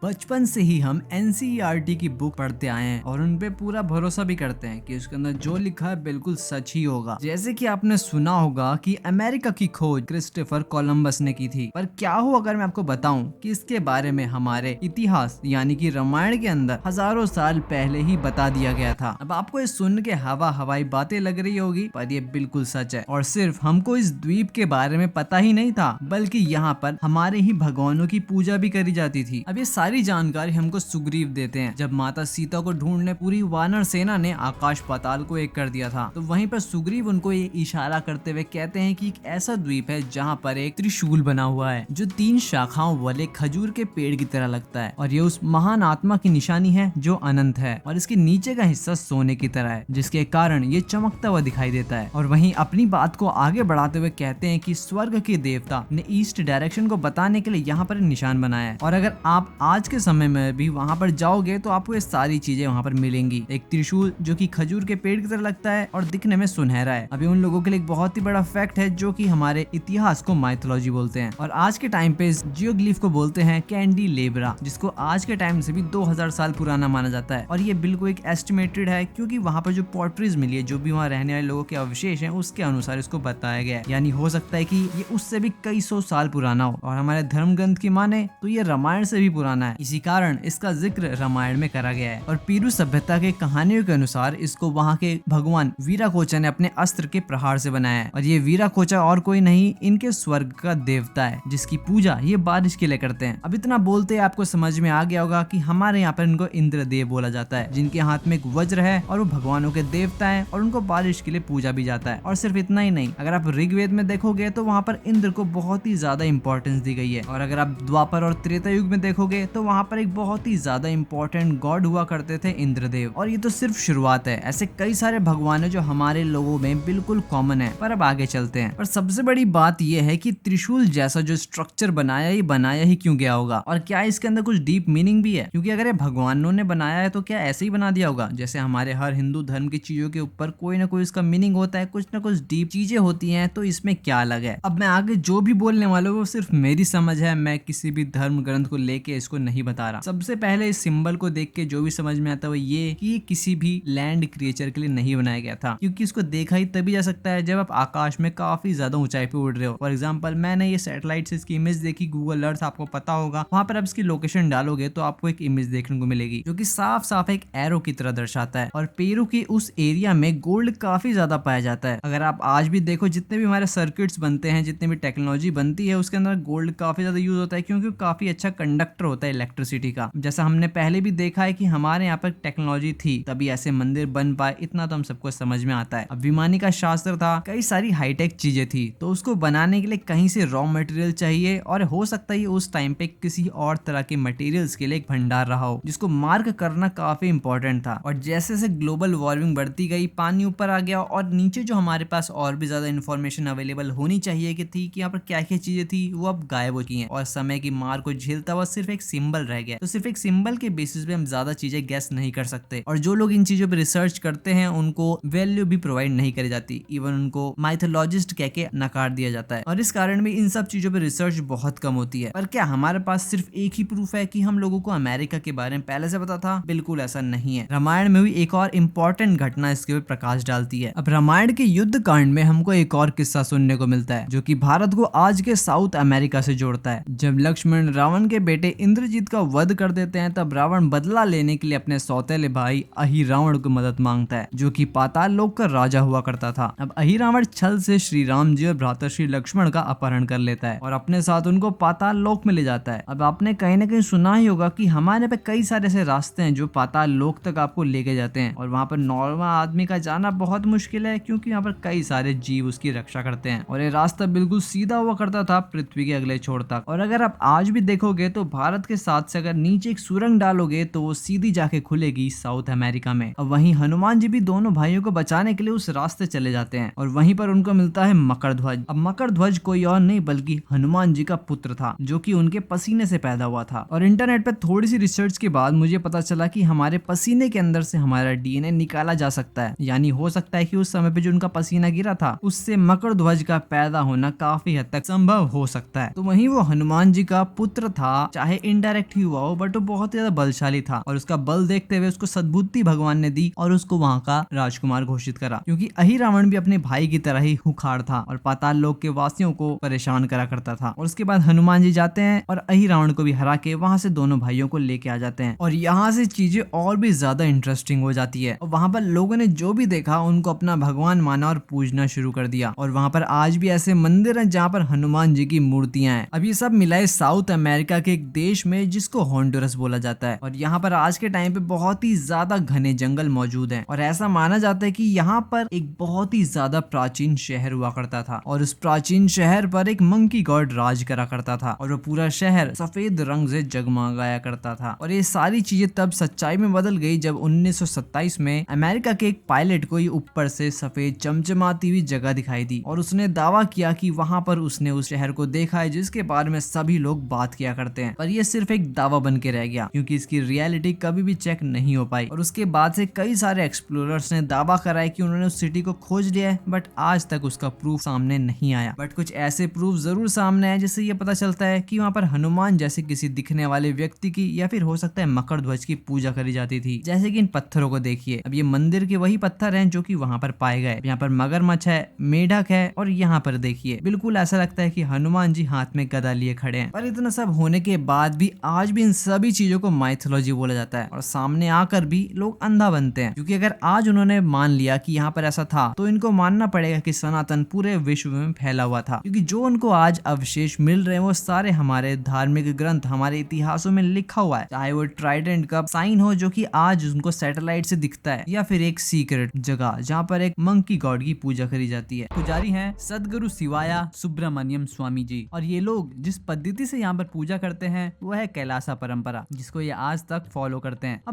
बचपन से ही हम एनसीईआरटी की बुक पढ़ते आए हैं और उन पे पूरा भरोसा भी करते हैं कि उसके अंदर जो लिखा है बिल्कुल सच ही होगा। जैसे कि आपने सुना होगा कि अमेरिका की खोज क्रिस्टोफर कोलंबस ने की थी, पर क्या हो अगर मैं आपको बताऊं कि इसके बारे में हमारे इतिहास यानी कि रामायण के अंदर हजारों साल पहले ही बता दिया गया था। अब आपको ये सुन के हवाई बातें लग रही होगी, पर ये बिल्कुल सच है। और सिर्फ हमको इस द्वीप के बारे में पता ही नहीं था, बल्कि यहाँ पर हमारे ही भगवानों की पूजा भी करी जाती थी। अब ये सारी जानकारी हमको सुग्रीव देते हैं। जब माता सीता को ढूंढने पूरी वानर सेना ने आकाश पाताल को एक कर दिया था, तो वहीं पर सुग्रीव उनको ये इशारा करते हुए कहते हैं कि एक ऐसा द्वीप है जहाँ पर एक त्रिशूल बना हुआ है जो 3 शाखाओं वाले खजूर के पेड़ की तरह लगता है, और ये उस महान आत्मा की निशानी है जो अनंत है, और इसके नीचे का हिस्सा सोने की तरह है, जिसके कारण ये चमकता हुआ दिखाई देता है। और वहीं अपनी बात को आगे बढ़ाते हुए कहते हैं कि स्वर्ग के देवता ने ईस्ट डायरेक्शन को बताने के लिए यहाँ पर निशान बनाया है, और अगर आप आज के समय में भी वहाँ पर जाओगे तो आपको ये सारी चीजें वहाँ पर मिलेंगी। एक त्रिशूल जो कि खजूर के पेड़ की तरह लगता है और दिखने में सुनहरा है। अभी उन लोगों के लिए एक बहुत ही बड़ा फैक्ट है जो कि हमारे इतिहास को माइथोलॉजी बोलते हैं, और आज के टाइम पे इस जियोग्लिफ को बोलते हैं कैंडिलेब्रा, जिसको आज के टाइम से भी 2000 साल पुराना माना जाता है। और ये बिल्कुल एक एस्टिमेटेड है, क्योंकि वहाँ पर जो पोर्ट्रीज मिली है, जो भी वहाँ रहने वाले लोगों के अवशेष हैं, उसके अनुसार इसको बताया गया है। यानी हो सकता है कि ये उससे भी कई सौ साल पुराना हो, और हमारे धर्म ग्रंथ की माने तो ये रामायण से भी पुराना है। इसी कारण इसका जिक्र रामायण में करा गया है। और पीरू सभ्यता के कहानियों के अनुसार इसको वहाँ के भगवान वीराकोचा ने अपने अस्त्र के प्रहार से बनाया है, और ये वीराकोचा और कोई नहीं, इनके स्वर्ग का देवता है, जिसकी पूजा ये बारिश के लिए करते हैं। अब इतना बोलते आपको समझ में आ गया होगा कि हमारे यहाँ पर इनको इंद्रदेव बोला जाता है, जिनके हाथ में एक वज्र है और वो भगवानों के देवता है, और उनको बारिश के लिए पूजा भी जाता है। और सिर्फ इतना ही नहीं, अगर आप ऋग्वेद में देखोगे तो वहाँ पर इंद्र को बहुत ही ज्यादा इंपॉर्टेंस दी गई है। और अगर आप द्वापर और त्रेता युग में देखोगे तो वहाँ पर एक बहुत ही ज्यादा इंपॉर्टेंट गॉड हुआ करते थे इंद्रदेव। और ये तो सिर्फ शुरुआत है, ऐसे कई सारे भगवान है जो हमारे लोगों में बिल्कुल कॉमन है। पर अब आगे चलते हैं। और सबसे बड़ी बात यह है कि त्रिशूल जैसा जो स्ट्रक्चर बनाया ही क्यों गया होगा, और क्या इसके अंदर कुछ डीप मीनिंग भी है? क्योंकि अगर ये भगवानों ने बनाया है तो क्या ऐसे ही बना दिया होगा? जैसे हमारे हर हिंदू धर्म की चीजों के ऊपर कोई ना कोई इसका मीनिंग होता है, कुछ ना कुछ डीप चीजें होती हैं, तो इसमें क्या अलग है? अब मैं आगे जो भी बोलने वाला हूँ वो सिर्फ मेरी समझ है, मैं किसी भी धर्म ग्रंथ को लेके इसको नहीं बता रहा। सबसे पहले इस सिंबल को देख के जो भी समझ में आता है वो ये कि किसी भी लैंड क्रिएचर के लिए नहीं बनाया गया था, क्योंकि इसको देखा ही तभी जा सकता है जब आप आकाश में काफी ज्यादा ऊंचाई पे उड़ रहे हो। फॉर एग्जाम्पल, मैंने ये सैटेलाइट से इसकी इमेज देखी, गूगल अर्थ आपको पता होगा, वहां पर आप इसकी लोकेशन डालोगे तो आपको एक इमेज देखने को मिलेगी जो कि साफ साफ एक एरो की तरह दर्शाता है। और पेरू के उस एरिया में गोल्ड काफी ज्यादा पाया जाता है। अगर आप आज भी देखो, जितने भी हमारे सर्किट्स बनते हैं, जितने भी टेक्नोलॉजी बनती है, उसके अंदर गोल्ड काफी ज्यादा यूज होता है, क्योंकि काफी अच्छा कंडक्टर होता है इलेक्ट्रिसिटी का। जैसा हमने पहले भी देखा है कि हमारे यहाँ पर टेक्नोलॉजी थी तभी ऐसे मंदिर बन पाए, इतना तो हम सबको समझ में आता है। अब विमानी का शास्त्र था, कई सारी हाईटेक चीजें थी, तो उसको बनाने के लिए कहीं से रॉ मटेरियल चाहिए, और हो सकता है उस टाइम पे किसी और तरह के मटेरियल्स के लिए एक भंडार रहा हो, जिसको मार्क करना काफी इंपॉर्टेंट था। और जैसे जैसे ग्लोबल वार्मिंग बढ़ती गई, पानी ऊपर आ गया, और नीचे जो हमारे पास और भी ज्यादा इन्फॉर्मेशन अवेलेबल होनी चाहिए कि थी कि यहाँ पर क्या क्या चीजें थी, वो अब गायब हो गई हैं, और समय की मार को झेलता हुआ सिर्फ एक सिंबल रह गया। तो सिर्फ एक सिंबल के बेसिस पे हम ज्यादा चीजें गैस नहीं कर सकते, और जो लोग इन चीजों पे रिसर्च करते हैं उनको वैल्यू भी प्रोवाइड नहीं करी जाती, इवन उनको माइथोलॉजिस्ट कह के नकार दिया जाता है। और इस कारण भी इन सब चीजों पे रिसर्च बहुत कम होती है। पर क्या हमारे पास सिर्फ एक ही प्रूफ है कि हम लोगों को अमेरिका के बारे में पहले से पता था? बिल्कुल ऐसा नहीं है। रामायण में भी एक और इम्पोर्टेंट घटना इसके ऊपर प्रकाश डालती है। अब रामायण के युद्ध कांड में हमको एक और किस्सा सुनने को मिलता है जो कि भारत को आज के साउथ अमेरिका से जोड़ता है। जब लक्ष्मण रावण के बेटे इंद्रजीत का वध कर देते हैं, तब रावण बदला लेने के लिए अपने सौतेले भाई अहिरावण को मदद मांगता है, जो कि पाताल लोक का राजा हुआ करता था। अब अहिरावण छल से श्री राम जी और भ्रातृश्री लक्ष्मण का अपहरण कर लेता है और अपने साथ उनको पाताल लोक में ले जाता है। अब आपने कहीं ना कहीं सुना ही होगा कि हमारे पे कई सारे ऐसे रास्ते हैं जो पाताल लोक तक आपको लेके जाते हैं, और वहाँ पर नॉर्मल आदमी का जाना बहुत मुश्किल है, क्योंकि यहाँ पर कई सारे जीव उसकी रक्षा करते हैं। और ये रास्ता बिल्कुल सीधा हुआ करता था पृथ्वी के अगले छोर तक। और अगर आप आज भी देखोगे तो भारत के साथ से अगर नीचे एक सुरंग डालोगे तो वो सीधी जाके खुलेगी साउथ अमेरिका में। अब वहीं हनुमान जी भी दोनों भाइयों को बचाने के लिए उस रास्ते चले जाते हैं, और वहीं पर उनको मिलता है मकर ध्वज। अब मकर ध्वज कोई और नहीं बल्कि हनुमान जी का पुत्र था, जो कि उनके पसीने से पैदा हुआ था। और इंटरनेट पे थोड़ी सी रिसर्च के बाद मुझे पता चला कि हमारे पसीने के अंदर से हमारा डीएनए निकाला जा सकता है। यानी हो सकता है कि उस समय पे जो उनका पसीना गिरा था उससे मकर ध्वज का पैदा होना काफी हद तक संभव हो सकता है। तो वहीं वो हनुमान जी का पुत्र था, चाहे इनडायरेक्ट इनडायरेक्ट ही हुआ हो, बट वो बहुत ज्यादा बलशाली था और उसका बल देखते हुए उसको सद्बुद्धि भगवान ने दी और उसको वहां का राजकुमार घोषित करा, क्योंकि अहिरावण भी अपने भाई की तरह ही हुखाड़ था और पाताल लोक के वासियों को परेशान करा करता था। और उसके बाद हनुमान जी जाते हैं और अहिरावण को भी हरा के वहां से दोनों भाइयों को लेके आ जाते हैं और यहाँ से चीजें और भी ज्यादा इंटरेस्टिंग हो जाती है। और वहां पर लोगों ने जो भी देखा उनको अपना भगवान माना और पूजना शुरू कर दिया। और वहां पर आज भी ऐसे मंदिर हैं जहाँ पर हनुमान जी की मूर्तियां हैं। अब ये सब मिलाए साउथ अमेरिका के एक देश में जिसको होंडुरस बोला जाता है। और यहाँ पर आज के टाइम पे बहुत ही ज्यादा घने जंगल मौजूद हैं और ऐसा माना जाता है कि यहाँ पर एक बहुत ही ज्यादा प्राचीन शहर हुआ करता था और उस प्राचीन शहर पर एक मंकी गॉड राज करा करता था और वो पूरा शहर सफेद रंग से जगमगाया करता था। और ये सारी चीजें तब सच्चाई में बदल गई जब 1927 में अमेरिका के एक पायलट को ये ऊपर से सफेद चमचमाती हुई जगह दिखाई दी और उसने दावा किया कि वहां पर उसने उस शहर को देखा है जिसके बारे में सभी लोग बात किया करते हैं। पर ये सिर्फ एक दावा बन के रह गया क्योंकि इसकी रियलिटी कभी भी चेक नहीं हो पाई। और उसके बाद से कई सारे एक्सप्लोरर्स ने दावा करा है कि उन्होंने उस सिटी को खोज लिया है, बट आज तक उसका प्रूफ सामने नहीं आया। बट कुछ ऐसे प्रूफ जरूर सामने आए जिससे ये पता चलता है कि वहाँ पर हनुमान जैसे किसी दिखने वाले व्यक्ति की या फिर हो सकता है मकर ध्वज की पूजा करी जाती थी। जैसे कि इन पत्थरों को देखिए, अब ये मंदिर के वही पत्थर हैं जो कि वहाँ पर पाए गए। यहाँ पर मगरमच्छ है, मेढक है और यहाँ पर देखिए बिल्कुल ऐसा लगता है कि हनुमान जी हाथ में गदा लिए खड़े हैं। पर इतना सब होने के बाद भी आज भी इन सभी चीजों को माइथोलॉजी बोला जाता है और सामने आकर भी लोग अंधा बनते हैं, क्योंकि अगर आज उन्होंने मान लिया कि यहाँ पर ऐसा था तो इनको मानना पड़ेगा कि सनातन पूरे विश्व में फैला हुआ था। क्योंकि जो उनको आज अवशेष मिल रहे हैं वो सारे हमारे धार्मिक ग्रंथ, हमारे इतिहासों में लिखा हुआ है, चाहे वो ट्राइडेंट का साइन हो जो कि आज उनको सैटेलाइट से दिखता है या फिर एक सीक्रेट जगह जहाँ पर एक मंकी गॉड की पूजा करी जाती है। पुजारी हैं सदगुरु शिवाया सुब्रमण्यम स्वामी जी और ये लोग जिस पद्धति से यहाँ पर पूजा करते हैं वो है कैलासा परंपरा, जिसको ये आज तक फॉलो करते हैं। अब